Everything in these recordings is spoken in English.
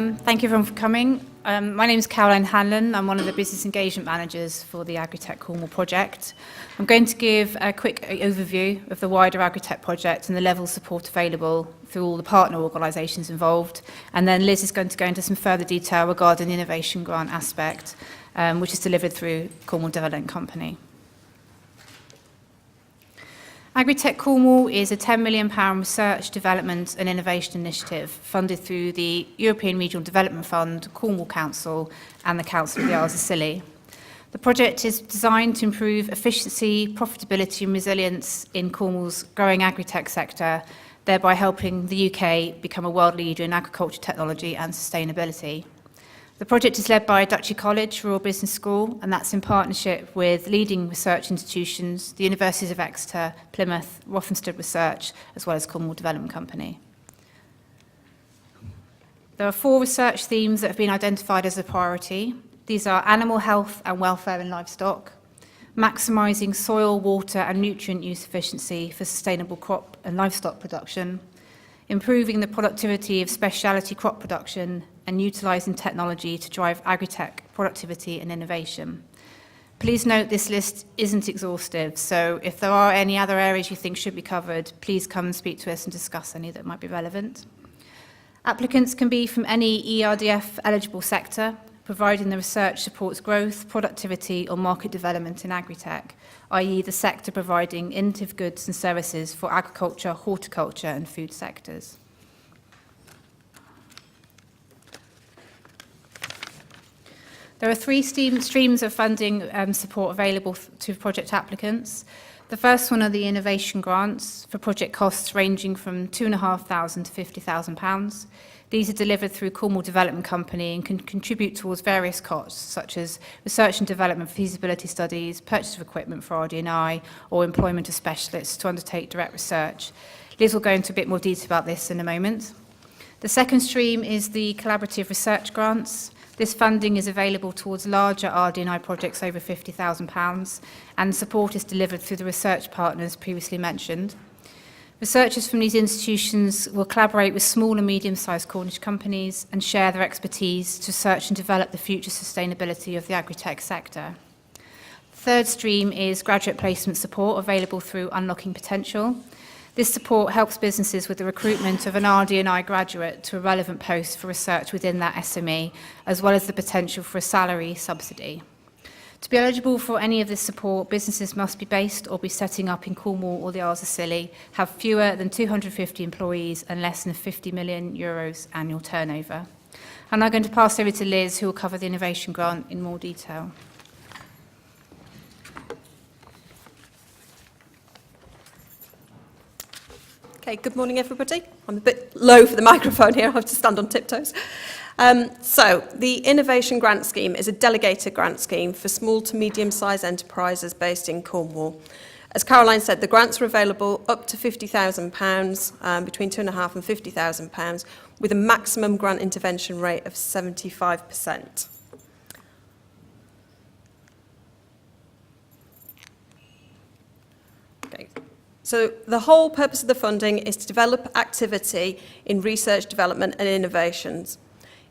Thank you everyone for coming. My name is Hanlan. I'm one of the business engagement managers for the Agri-tech Cornwall project. I'm going to give a quick overview of the wider Agri-tech project and the level of support available through all the partner organisations involved. And then Liz is going to go into some further detail regarding the innovation grant aspect, which is delivered through Cornwall Development Company. Agri-tech Cornwall is a £10 million research, development and innovation initiative funded through the European Regional Development Fund, Cornwall Council and the Council of the Isles of Scilly. The project is designed to improve efficiency, profitability and resilience in Cornwall's growing agri-tech sector, thereby helping the UK become a world leader in agriculture technology and sustainability. The project is led by Duchy College Royal Business School, and that's in partnership with leading research institutions, the Universities of Exeter, Plymouth, Rothamsted Research, as well as Cornwall Development Company. There are 4 research themes that have been identified as a priority. These are animal health and welfare in livestock, maximising soil, water and nutrient use efficiency for sustainable crop and livestock production, improving the productivity of specialty crop production and utilising technology to drive agri-tech productivity and innovation. Please note this list isn't exhaustive, so if there are any other areas you think should be covered, please come and speak to us and discuss any that might be relevant. Applicants can be from any ERDF eligible sector, providing the research supports growth, productivity or market development in agri-tech, i.e. the sector providing innovative goods and services for agriculture, horticulture and food sectors. There are 3 streams of funding support available to project applicants. The first one are the innovation grants for project costs ranging from £2,500 to £50,000. These are delivered through Cornwall Development Company and can contribute towards various costs, such as research and development feasibility studies, purchase of equipment for RD&I, or employment of specialists to undertake direct research. Liz will go into a bit more detail about this in a moment. The second stream is the collaborative research grants. This funding is available towards larger RD&I projects over £50,000, and support is delivered through the research partners previously mentioned. Researchers from these institutions will collaborate with small and medium-sized Cornish companies and share their expertise to search and develop the future sustainability of the agri-tech sector. The third stream is graduate placement support available through Unlocking Potential. This support helps businesses with the recruitment of an RD&I graduate to a relevant post for research within that SME, as well as the potential for a salary subsidy. To be eligible for any of this support, businesses must be based or be setting up in Cornwall or the Isles of Scilly, have fewer than 250 employees and less than €50 million annual turnover. I'm now going to pass over to Liz, who will cover the innovation grant in more detail. Okay, good morning everybody. I'm a bit low for the microphone here, I have to stand on tiptoes. So, the Innovation Grant Scheme is a delegated grant scheme for small to medium-sized enterprises based in Cornwall. As Caroline said, the grants are available up to £50,000, between £2,500 and £50,000, with a maximum grant intervention rate of 75%. Okay. So the whole purpose of the funding is to develop activity in research, development and innovations.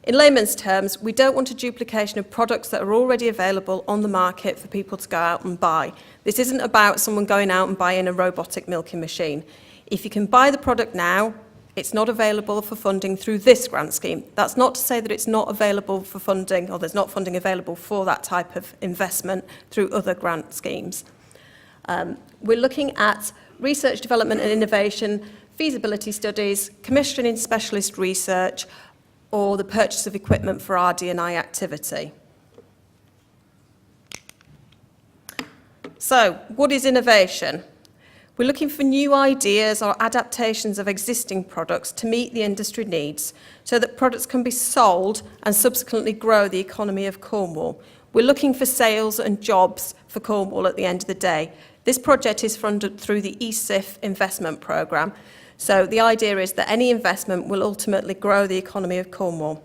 In layman's terms, we don't want a duplication of products that are already available on the market for people to go out and buy. This isn't about someone going out and buying a robotic milking machine. If you can buy the product now, it's not available for funding through this grant scheme. That's not to say that it's not available for funding, or there's not funding available for that type of investment through other grant schemes. We're looking at research, development and innovation, feasibility studies, commissioning specialist research, or the purchase of equipment for RD&I activity. So, what is innovation? We're looking for new ideas or adaptations of existing products to meet the industry needs so that products can be sold and subsequently grow the economy of Cornwall. We're looking for sales and jobs for Cornwall at the end of the day. This project is funded through the ESIF investment programme, so the idea is that any investment will ultimately grow the economy of Cornwall.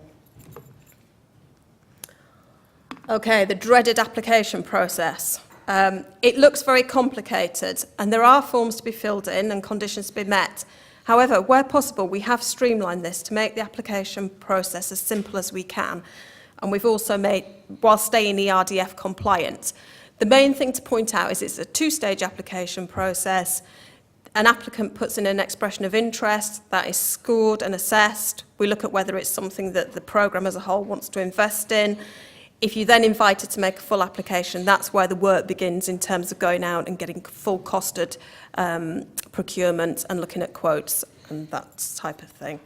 Okay, the dreaded application process. It looks very complicated and there are forms to be filled in and conditions to be met. However, where possible, we have streamlined this to make the application process as simple as we can. And we've also made, while staying ERDF compliant. The main thing to point out is it's a two-stage application process. An applicant puts in an expression of interest that is scored and assessed. We look at whether it's something that the programme as a whole wants to invest in. If you're then invited to make a full application, that's where the work begins in terms of going out and getting full costed procurement and looking at quotes and that type of thing.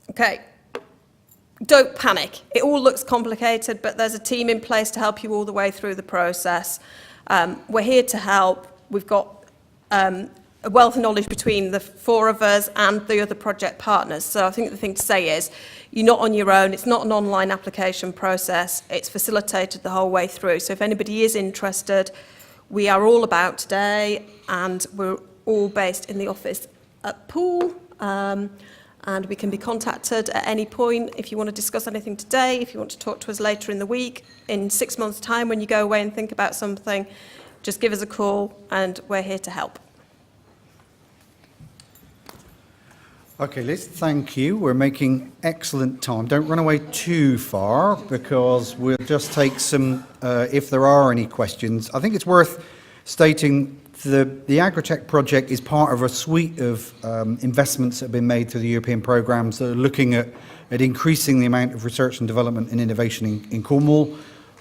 Okay. Don't panic. It all looks complicated, but there's a team in place to help you all the way through the process. We're here to help. We've got a wealth of knowledge between the four of us and the other project partners. So I think the thing to say is you're not on your own. It's not an online application process. It's facilitated the whole way through. So if anybody is interested, we are all about today, and we're all based in the office at Poole. And we can be contacted at any point if you want to discuss anything today, if you want to talk to us later in the week, in 6 months' time when you go away and think about something, just give us a call and we're here to help. Okay, Liz, thank you. We're making excellent time. Don't run away too far because we'll just take some, if there are any questions. I think it's worth stating the Agri-tech project is part of a suite of investments that have been made through the European programmes that are looking at increasing the amount of research and development and innovation in Cornwall.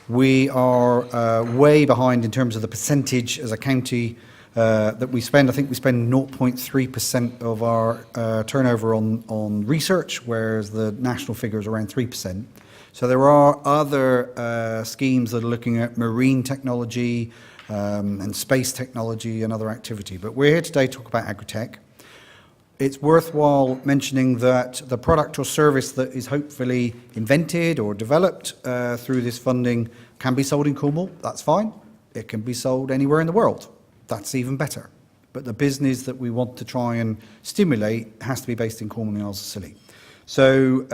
We are way behind in terms of the percentage as a county that we spend. I think we spend 0.3% of our turnover on research, whereas the national figure is around 3%. So there are other schemes that are looking at marine technology, and space technology and other activity. But we're here today to talk about Agri-tech. It's worthwhile mentioning that the product or service that is hopefully invented or developed through this funding can be sold in Cornwall. That's fine. It can be sold anywhere in the world. That's even better. But the business that we want to try and stimulate has to be based in Cornwall and Isles of Scilly. So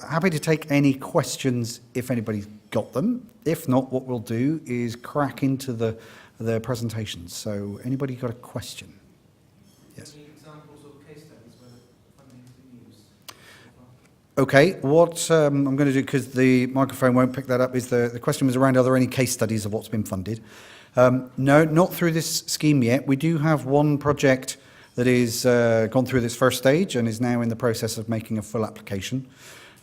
happy to take any questions if anybody's got them. If not, what we'll do is crack into the presentations. So anybody got a question? Yes. Any examples of case studies where the funding has been used? Okay, what I'm going to do, because the microphone won't pick that up, is the question was around, are there any case studies of what's been funded? No, not through this scheme yet. We do have one project that is gone through this first stage and is now in the process of making a full application.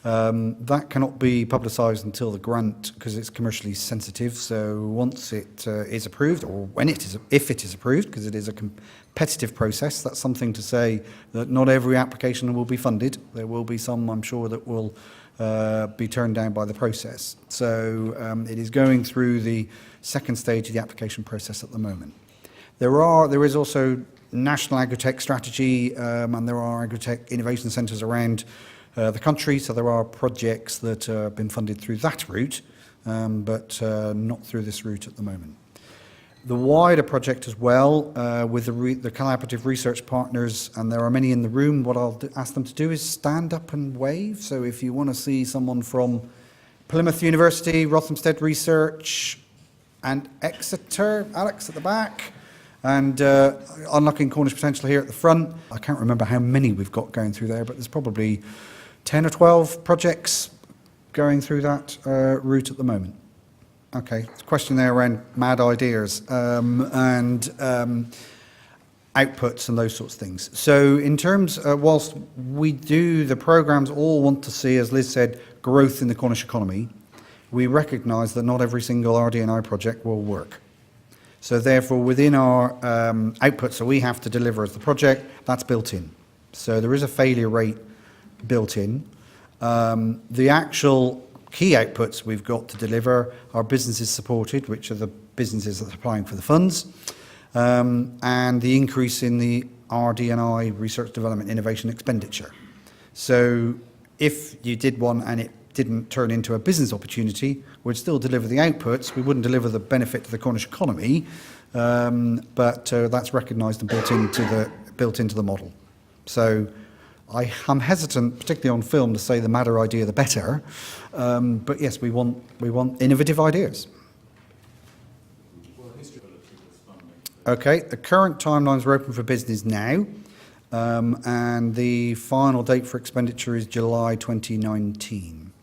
That cannot be publicised until the grant, because it's commercially sensitive. So once it is approved, or when it is, if it is approved, because it is a competitive process, that's something to say that not every application will be funded. There will be some, I'm sure, that will be turned down by the process. So it is going through the second stage of the application process at the moment. There is also national agri-tech strategy, and there are agri-tech innovation centres around the country, so there are projects that have been funded through that route, but not through this route at the moment. The wider project as well, with the collaborative research partners, and there are many in the room, what I'll ask them to do is stand up and wave. So if you want to see someone from Plymouth University, Rothamsted Research, and Exeter, Alex at the back, and Unlocking Cornish Potential here at the front. I can't remember how many we've got going through there, but there's probably 10 or 12 projects going through that route at the moment. Okay, question there around mad ideas and outputs and those sorts of things. So in terms, whilst we do, the programmes all want to see, as Liz said, growth in the Cornish economy, we recognise that not every single RD&I project will work. So therefore, within our outputs that we have to deliver as the project, that's built in. So there is a failure rate built in. The actual key outputs we've got to deliver are businesses supported, which are the businesses that are applying for the funds, and the increase in the RD&I, research, development, innovation expenditure. So if you did one and it didn't turn into a business opportunity, we'd still deliver the outputs. We wouldn't deliver the benefit to the Cornish economy, but that's recognised and built into the model. So I'm hesitant, particularly on film, to say the madder idea the better. But yes, we want innovative ideas. Well, history with funding, Okay, the current timelines are open for business now, and the final date for expenditure is July 2019.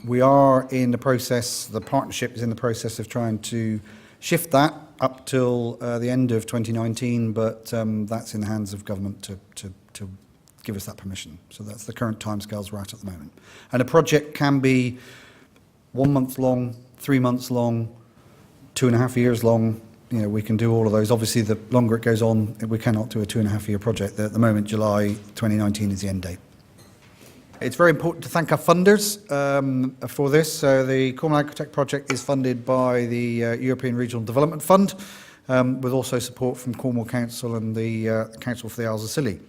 We are in the process, the partnership is in the process of trying to shift that up till the end of 2019, but that's in the hands of government to give us that permission. So that's the current timescales we're at the moment. And a project can be 1 month long, 3 months long, 2.5 years long. You know, we can do all of those. Obviously, the longer it goes on, we cannot do a 2.5 year project. At the moment, July 2019 is the end date. It's very important to thank our funders for this. So the Cornwall Agri-tech project is funded by the European Regional Development Fund, with also support from Cornwall Council and the Council for the Isles of Scilly.